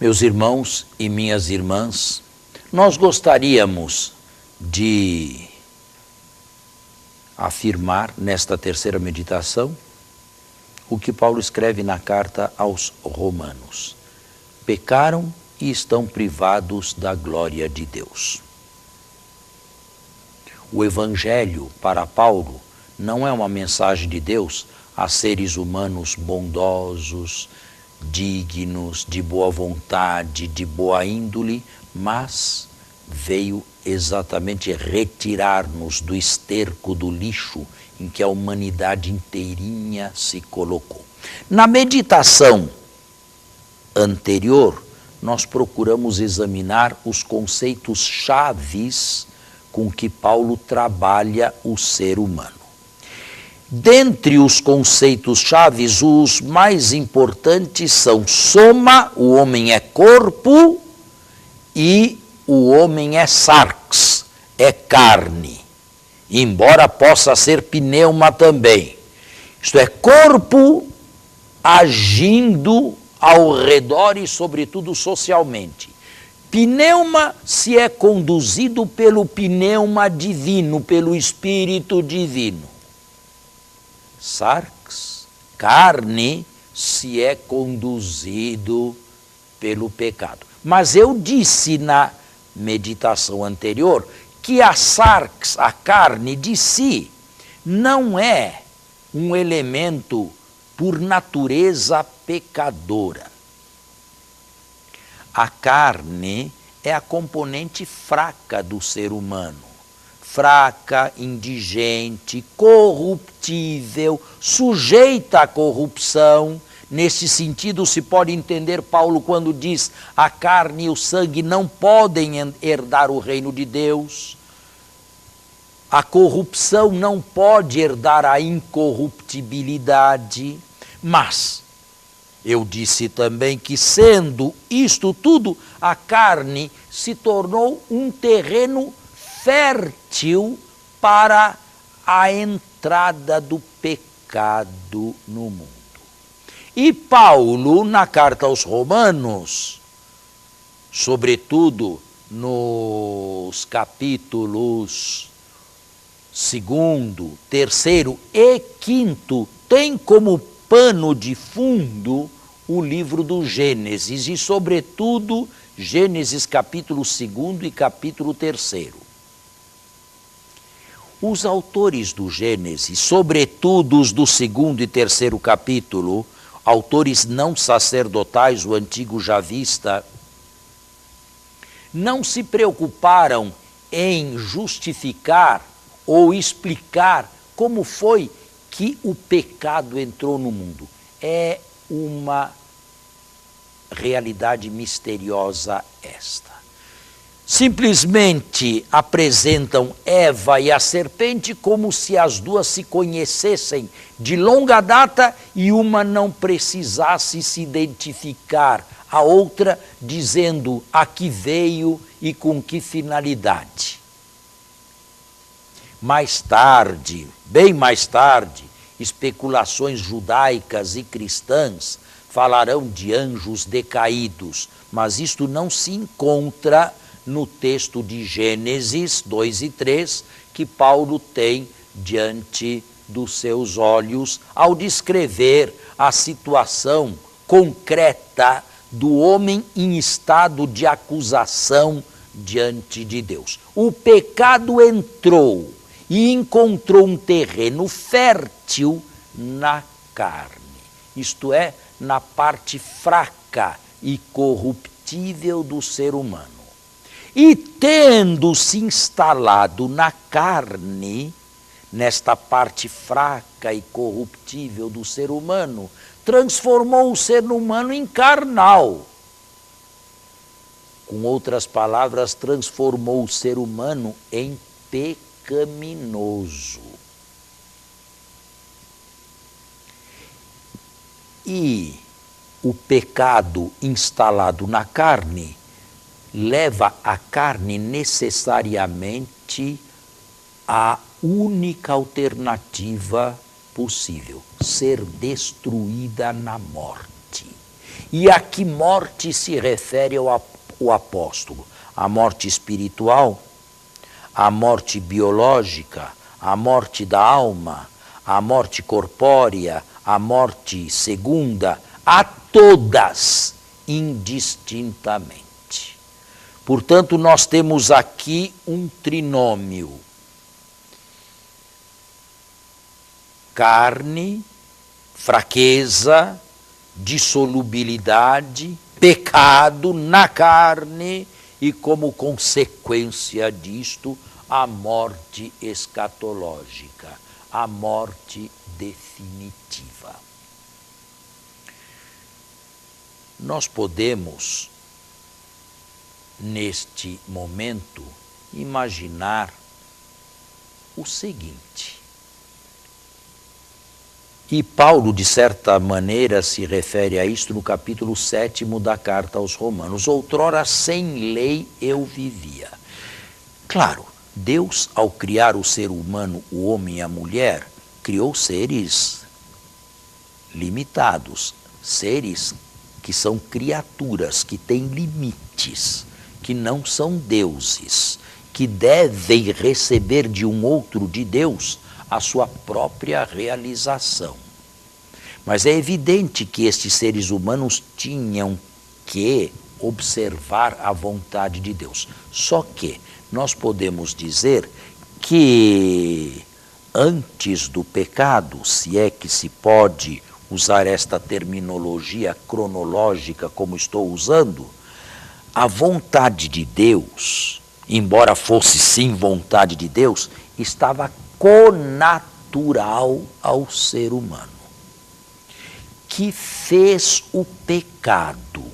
Meus irmãos e minhas irmãs, nós gostaríamos de afirmar nesta terceira meditação o que Paulo escreve na carta aos Romanos. Pecaram e estão privados da glória de Deus. O Evangelho, para Paulo, não é uma mensagem de Deus a seres humanos bondosos, dignos, de boa vontade, de boa índole, mas veio exatamente retirar-nos do esterco do lixo em que a humanidade inteirinha se colocou. Na meditação anterior, nós procuramos examinar os conceitos chaves com que Paulo trabalha o ser humano. Dentre os conceitos chaves, os mais importantes são soma, o homem é corpo, e o homem é sarx, é carne, embora possa ser pneuma também. Isto é, corpo agindo ao redor e, sobretudo, socialmente. Pneuma se é conduzido pelo pneuma divino, pelo Espírito Divino. Sarx, carne, se é conduzido pelo pecado. Mas eu disse na meditação anterior que a sarx, a carne de si, não é um elemento por natureza pecadora. A carne é a componente fraca do ser humano. Fraca, indigente, corruptível, sujeita à corrupção. Nesse sentido, se pode entender Paulo quando diz: a carne e o sangue não podem herdar o reino de Deus. A corrupção não pode herdar a incorruptibilidade. Mas eu disse também que, sendo isto tudo, a carne se tornou um terreno fértil para a entrada do pecado no mundo. E Paulo, na carta aos Romanos, sobretudo nos capítulos 2º, 3º e 5º, tem como pano de fundo o livro do Gênesis, e sobretudo Gênesis capítulo 2º e capítulo 3º. Os autores do Gênesis, sobretudo os do 2º e 3º capítulo, autores não sacerdotais, o antigo javista, não se preocuparam em justificar ou explicar como foi que o pecado entrou no mundo. É uma realidade misteriosa esta. Simplesmente apresentam Eva e a serpente como se as duas se conhecessem de longa data e uma não precisasse se identificar a outra, dizendo a que veio e com que finalidade. Mais tarde, bem mais tarde, especulações judaicas e cristãs falarão de anjos decaídos, mas isto não se encontra no texto de Gênesis 2 e 3, que Paulo tem diante dos seus olhos ao descrever a situação concreta do homem em estado de acusação diante de Deus. O pecado entrou e encontrou um terreno fértil na carne, isto é, na parte fraca e corruptível do ser humano. E tendo se instalado na carne, nesta parte fraca e corruptível do ser humano, transformou o ser humano em carnal. Com outras palavras, transformou o ser humano em pecaminoso. E o pecado instalado na carne leva a carne necessariamente à única alternativa possível: ser destruída na morte. E a que morte se refere o apóstolo? A morte espiritual, a morte biológica, a morte da alma, a morte corpórea, a morte segunda, a todas indistintamente. Portanto, nós temos aqui um trinômio: carne, fraqueza, dissolubilidade, pecado na carne e, como consequência disto, a morte escatológica, a morte definitiva. Nós podemos, neste momento, imaginar o seguinte. E Paulo, de certa maneira, se refere a isto no capítulo 7º da carta aos Romanos. Outrora, sem lei eu vivia. Claro, Deus, ao criar o ser humano, o homem e a mulher, criou seres limitados, seres que são criaturas, que têm limites, que não são deuses, que devem receber de um outro, de Deus, a sua própria realização. Mas é evidente que estes seres humanos tinham que observar a vontade de Deus. Só que nós podemos dizer que antes do pecado, se é que se pode usar esta terminologia cronológica como estou usando, a vontade de Deus, embora fosse sim vontade de Deus, estava connatural ao ser humano, que fez o pecado,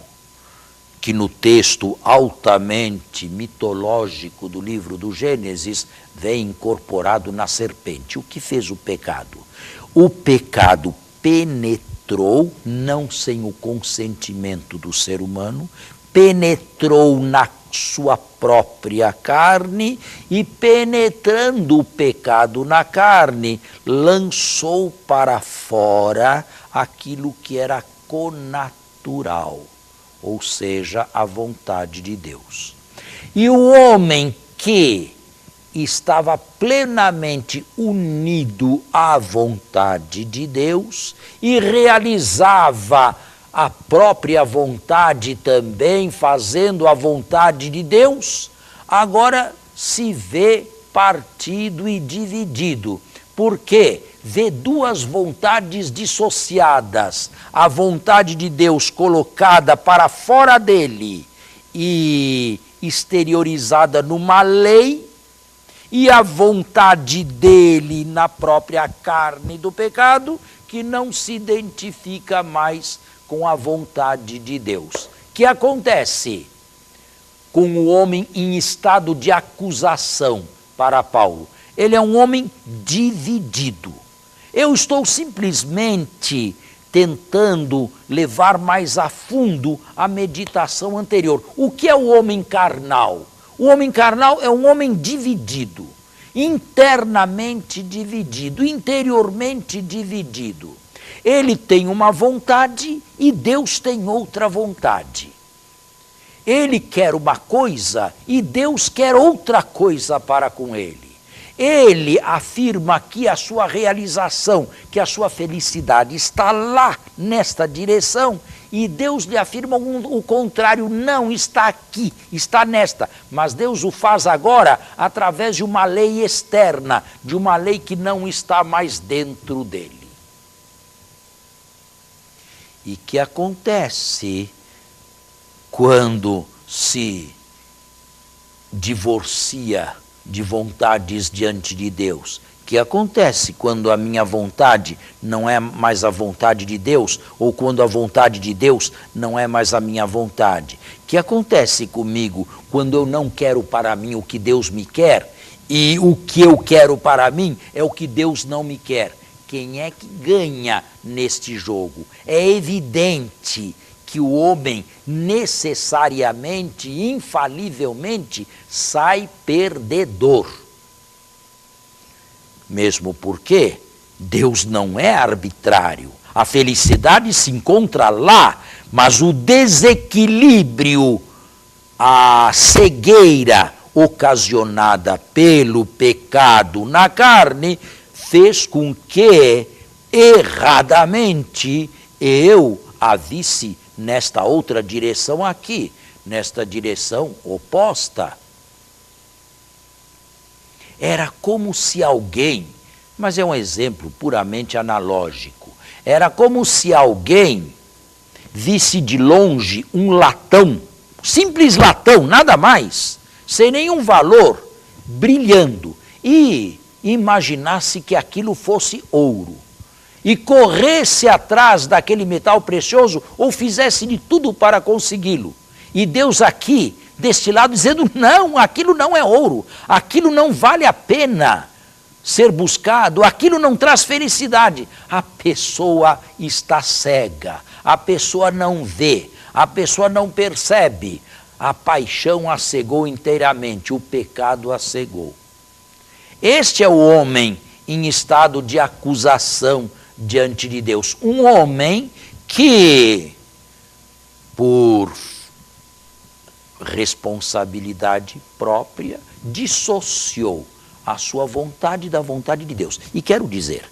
que no texto altamente mitológico do livro do Gênesis vem incorporado na serpente. O que fez o pecado? O pecado penetrou, não sem o consentimento do ser humano, penetrou na sua própria carne e, penetrando o pecado na carne, lançou para fora aquilo que era connatural, ou seja, a vontade de Deus. E o homem que estava plenamente unido à vontade de Deus e realizava a própria vontade também, fazendo a vontade de Deus, agora se vê partido e dividido. Porque vê duas vontades dissociadas, a vontade de Deus colocada para fora dele e exteriorizada numa lei, e a vontade dele na própria carne do pecado, que não se identifica mais com a vontade de Deus. O que acontece com o homem em estado de acusação para Paulo? Ele é um homem dividido. Eu estou simplesmente tentando levar mais a fundo a meditação anterior. O que é o homem carnal? O homem carnal é um homem dividido, internamente dividido, interiormente dividido. Ele tem uma vontade e Deus tem outra vontade. Ele quer uma coisa e Deus quer outra coisa para com ele. Ele afirma que a sua realização, que a sua felicidade está lá, nesta direção, e Deus lhe afirma o contrário, não está aqui, está nesta. Mas Deus o faz agora através de uma lei externa, de uma lei que não está mais dentro dele. E que acontece quando se divorcia de vontades diante de Deus? Que acontece quando a minha vontade não é mais a vontade de Deus, ou quando a vontade de Deus não é mais a minha vontade? Que acontece comigo quando eu não quero para mim o que Deus me quer, e o que eu quero para mim é o que Deus não me quer? Quem é que ganha neste jogo? É evidente que o homem necessariamente, infalivelmente, sai perdedor. Mesmo porque Deus não é arbitrário. A felicidade se encontra lá, Mas o desequilíbrio, a cegueira ocasionada pelo pecado na carne, fez com que, erradamente, eu a visse nesta outra direção aqui, nesta direção oposta. Era como se alguém, mas é um exemplo puramente analógico, era como se alguém visse de longe um latão, simples latão, nada mais, sem nenhum valor, brilhando, e imaginasse que aquilo fosse ouro, e corresse atrás daquele metal precioso, ou fizesse de tudo para consegui-lo. E Deus aqui, deste lado, dizendo, não, aquilo não é ouro, aquilo não vale a pena ser buscado, aquilo não traz felicidade. A pessoa está cega, a pessoa não vê, a pessoa não percebe. A paixão a cegou inteiramente, o pecado a cegou. Este é o homem em estado de acusação diante de Deus. Um homem que, por responsabilidade própria, dissociou a sua vontade da vontade de Deus. E quero dizer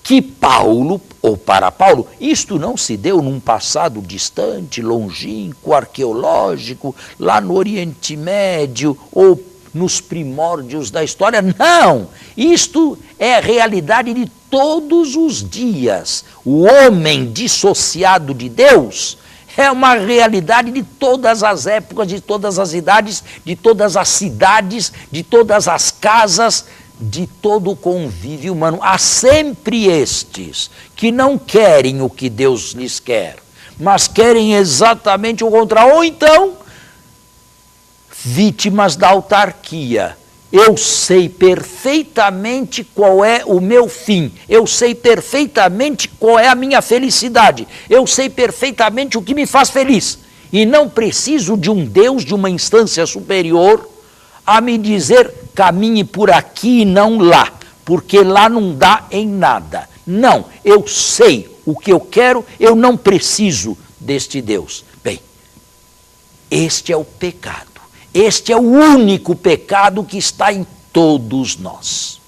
que Paulo, ou para Paulo, isto não se deu num passado distante, longínquo, arqueológico, lá no Oriente Médio, ou nos primórdios da história. Não! Isto é a realidade de todos os dias. O homem dissociado de Deus é uma realidade de todas as épocas, de todas as idades, de todas as cidades, de todas as casas, de todo o convívio humano. Há sempre estes que não querem o que Deus lhes quer, mas querem exatamente o contrário. Ou então, vítimas da autarquia. Eu sei perfeitamente qual é o meu fim, eu sei perfeitamente qual é a minha felicidade, eu sei perfeitamente o que me faz feliz, e não preciso de um Deus, de uma instância superior, a me dizer caminhe por aqui e não lá, porque lá não dá em nada. Não, eu sei o que eu quero, eu não preciso deste Deus. Bem, este é o pecado. Este é o único pecado que está em todos nós.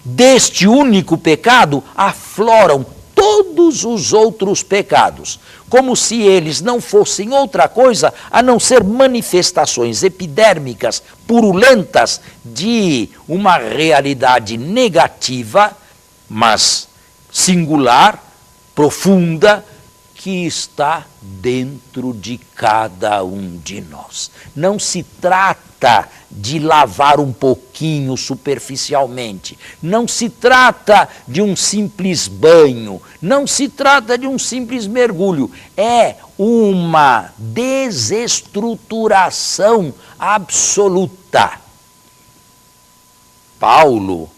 Deste único pecado afloram todos os outros pecados, como se eles não fossem outra coisa a não ser manifestações epidérmicas, purulentas de uma realidade negativa, mas singular, profunda, que está dentro de cada um de nós. Não se trata de lavar um pouquinho superficialmente, não se trata de um simples banho, não se trata de um simples mergulho, é uma desestruturação absoluta. Paulo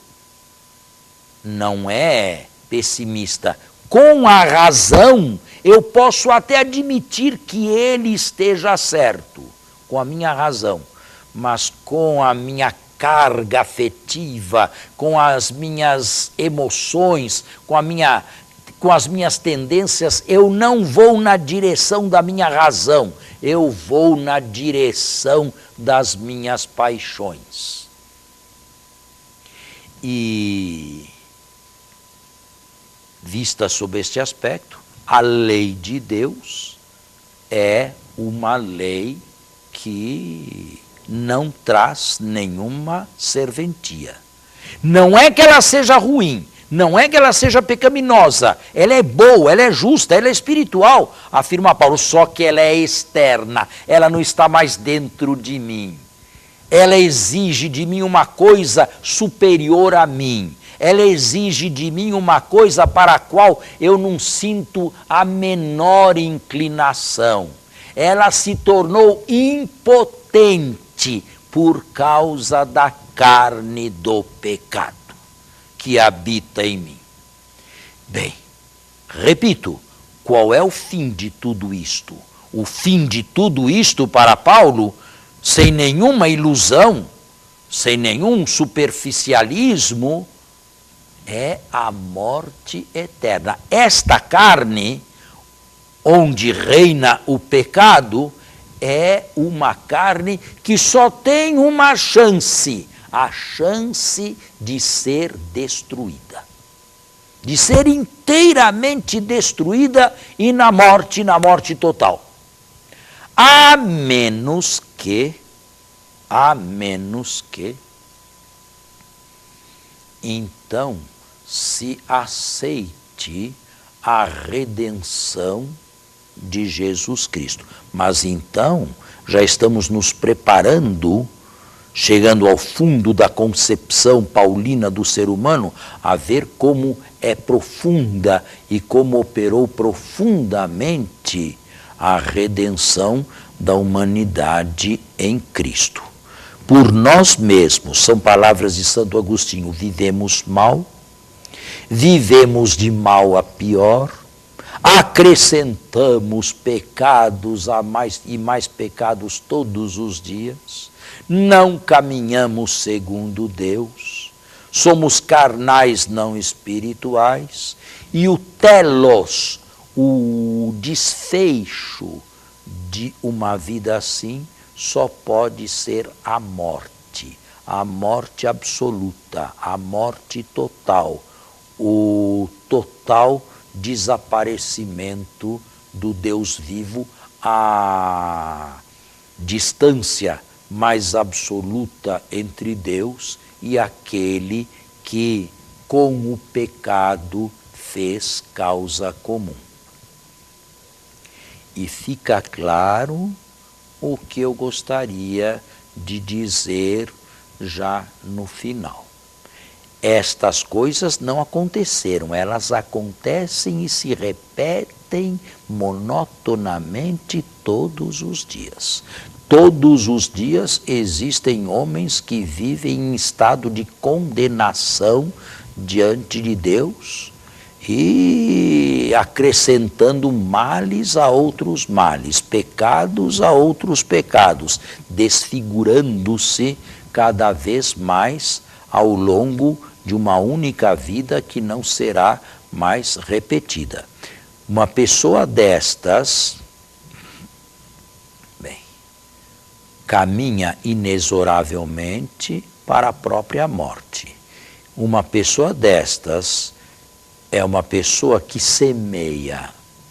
não é pessimista. Com a razão, eu posso até admitir que ele esteja certo, com a minha razão, mas com a minha carga afetiva, com as minhas emoções, com as minhas tendências, eu não vou na direção da minha razão, eu vou na direção das minhas paixões. E, vista sob este aspecto, a lei de Deus é uma lei que não traz nenhuma serventia. Não é que ela seja ruim, não é que ela seja pecaminosa, ela é boa, ela é justa, ela é espiritual, afirma Paulo, só que ela é externa, ela não está mais dentro de mim. Ela exige de mim uma coisa superior a mim. Ela exige de mim uma coisa para a qual eu não sinto a menor inclinação. Ela se tornou impotente por causa da carne do pecado que habita em mim. Bem, repito, qual é o fim de tudo isto? O fim de tudo isto para Paulo, sem nenhuma ilusão, sem nenhum superficialismo, é a morte eterna. Esta carne, onde reina o pecado, é uma carne que só tem uma chance, a chance de ser destruída. De ser inteiramente destruída e na morte total. A menos que, então, se aceite a redenção de Jesus Cristo. Mas então, já estamos nos preparando, chegando ao fundo da concepção paulina do ser humano, a ver como é profunda e como operou profundamente a redenção da humanidade em Cristo. Por nós mesmos, são palavras de Santo Agostinho, vivemos mal, vivemos de mal a pior, acrescentamos pecados a mais e mais pecados todos os dias, não caminhamos segundo Deus, somos carnais não espirituais, e o telos, o desfecho de uma vida assim, só pode ser a morte absoluta, a morte total, o total desaparecimento do Deus vivo, a distância mais absoluta entre Deus e aquele que com o pecado fez causa comum. E fica claro o que eu gostaria de dizer já no final. Estas coisas não aconteceram, elas acontecem e se repetem monotonamente todos os dias. Todos os dias existem homens que vivem em estado de condenação diante de Deus e acrescentando males a outros males, pecados a outros pecados, desfigurando-se cada vez mais ao longo de uma única vida que não será mais repetida. Uma pessoa destas, caminha inexoravelmente para a própria morte. Uma pessoa destas é uma pessoa que semeia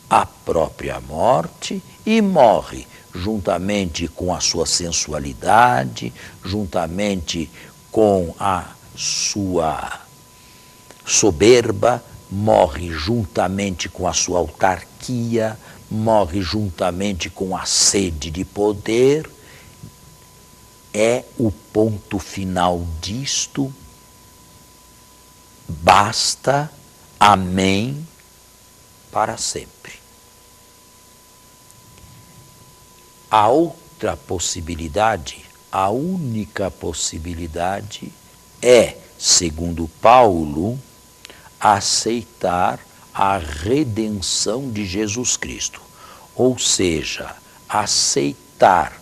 a própria morte e morre juntamente com a sua sensualidade, juntamente com a sua soberba, morre juntamente com a sua autarquia, morre juntamente com a sede de poder. É o ponto final disto. Basta, amém, para sempre. A outra possibilidade, a única possibilidade, é, segundo Paulo, aceitar a redenção de Jesus Cristo. Ou seja, aceitar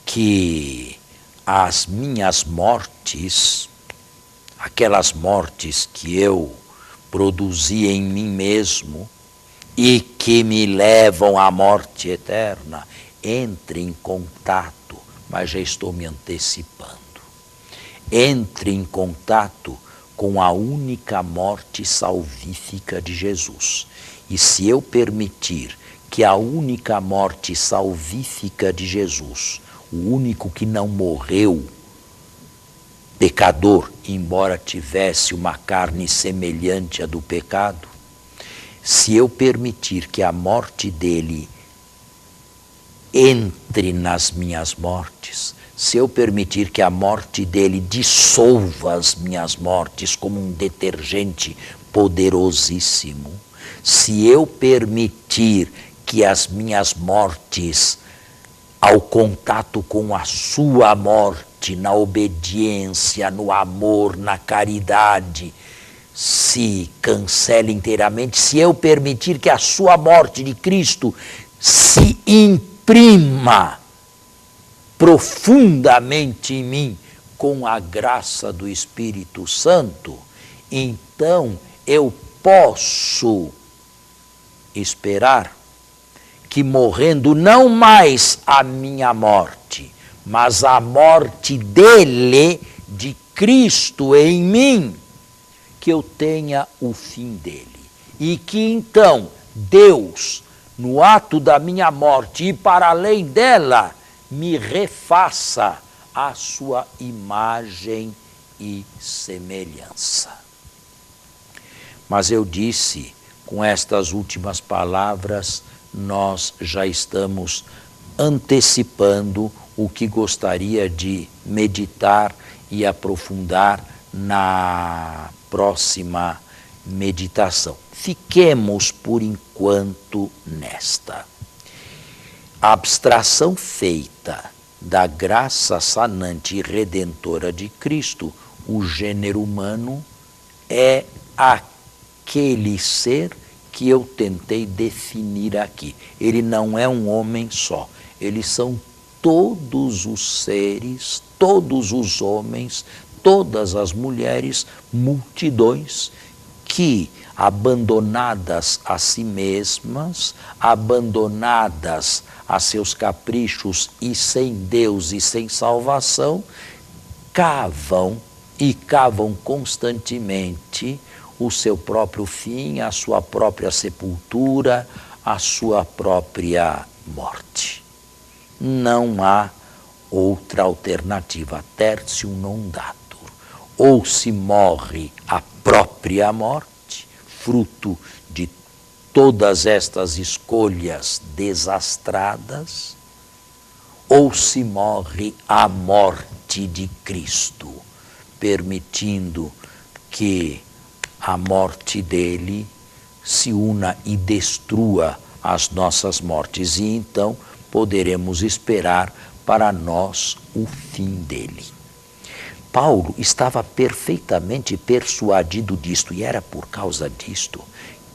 que as minhas mortes, aquelas mortes que eu produzi em mim mesmo e que me levam à morte eterna, entre em contato, mas já estou me antecipando, entre em contato com a única morte salvífica de Jesus. E se eu permitir que a única morte salvífica de Jesus, o único que não morreu, pecador, embora tivesse uma carne semelhante à do pecado, se eu permitir que a morte dele entre nas minhas mortes, se eu permitir que a morte dele dissolva as minhas mortes como um detergente poderosíssimo, se eu permitir que as minhas mortes, ao contato com a sua morte, na obediência, no amor, na caridade, se cancele inteiramente, se eu permitir que a sua morte de Cristo se imprima profundamente em mim com a graça do Espírito Santo, então eu posso esperar que morrendo não mais a minha morte, mas a morte dele, de Cristo em mim, que eu tenha o fim dele. E que então Deus, no ato da minha morte e para além dela, me refaça a sua imagem e semelhança. Mas eu disse, com estas últimas palavras, nós já estamos antecipando o que gostaria de meditar e aprofundar na próxima meditação. Fiquemos, por enquanto, nesta. A abstração feita da graça sanante e redentora de Cristo, o gênero humano é aquele ser que eu tentei definir aqui. Ele não é um homem só, eles são todos os seres, todos os homens, todas as mulheres, multidões que, abandonadas a si mesmas, abandonadas a seus caprichos e sem Deus e sem salvação, cavam e cavam constantemente o seu próprio fim, a sua própria sepultura, a sua própria morte. Não há outra alternativa, tertium non datur. Ou se morre a própria morte, fruto de todas estas escolhas desastradas, ou se morre a morte de Cristo, permitindo que a morte dele se una e destrua as nossas mortes, e então poderemos esperar para nós o fim dele. Paulo estava perfeitamente persuadido disto, e era por causa disto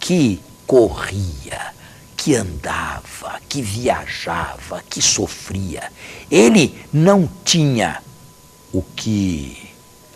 que corria, que andava, que viajava, que sofria. Ele não tinha o que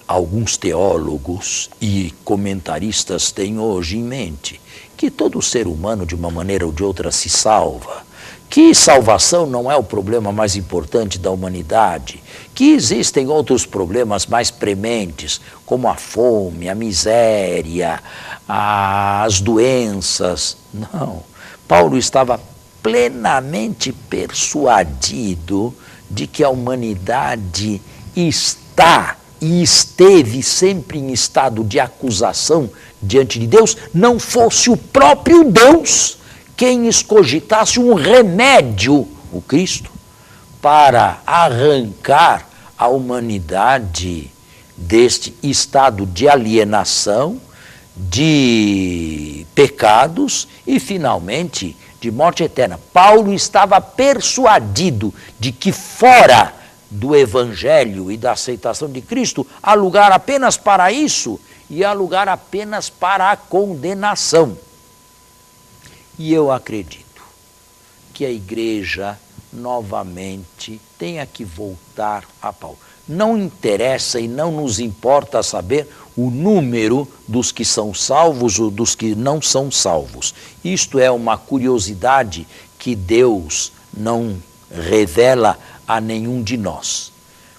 alguns teólogos e comentaristas têm hoje em mente, que todo ser humano, de uma maneira ou de outra, se salva, que salvação não é o problema mais importante da humanidade, que existem outros problemas mais prementes, como a fome, a miséria, as doenças. Não. Paulo estava plenamente persuadido de que a humanidade está e esteve sempre em estado de acusação diante de Deus, não fosse o próprio Deus quem escogitasse um remédio, o Cristo, para arrancar a humanidade deste estado de alienação, de pecados e, finalmente, de morte eterna. Paulo estava persuadido de que fora do Evangelho e da aceitação de Cristo há lugar apenas para isso e há lugar apenas para a condenação. E eu acredito que a igreja novamente tenha que voltar a Paulo. Não interessa e não nos importa saber o número dos que são salvos ou dos que não são salvos. Isto é uma curiosidade que Deus não revela a nenhum de nós.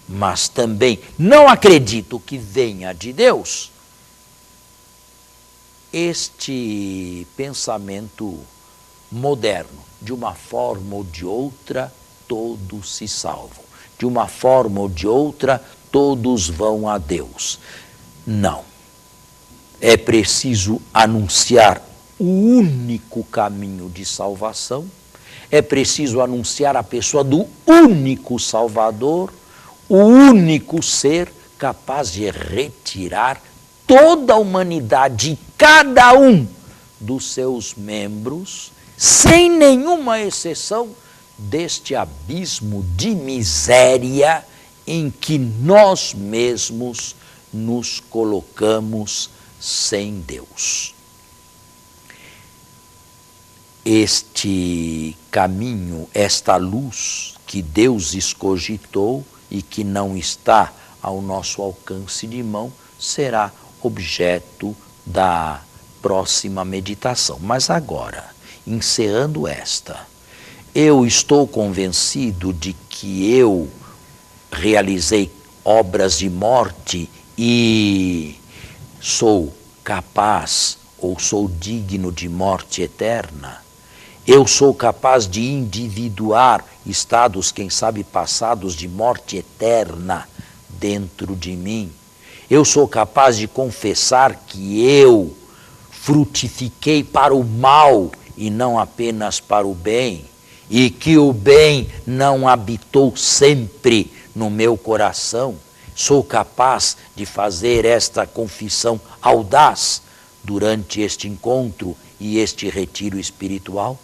Mas também não acredito que venha de Deus este pensamento moderno. De uma forma ou de outra, todos se salvam. De uma forma ou de outra, todos vão a Deus. Não. É preciso anunciar o único caminho de salvação. É preciso anunciar a pessoa do único Salvador, o único ser capaz de retirar toda a humanidade, cada um dos seus membros, sem nenhuma exceção, deste abismo de miséria em que nós mesmos nos colocamos sem Deus. Este caminho, esta luz que Deus escogitou e que não está ao nosso alcance de mão, será objeto da próxima meditação. Mas agora, encerrando esta, eu estou convencido de que eu realizei obras de morte e sou capaz ou sou digno de morte eterna. Eu sou capaz de individuar estados, quem sabe passados, de morte eterna dentro de mim. Eu sou capaz de confessar que eu frutifiquei para o mal e não apenas para o bem, e que o bem não habitou sempre no meu coração. Sou capaz de fazer esta confissão audaz durante este encontro e este retiro espiritual?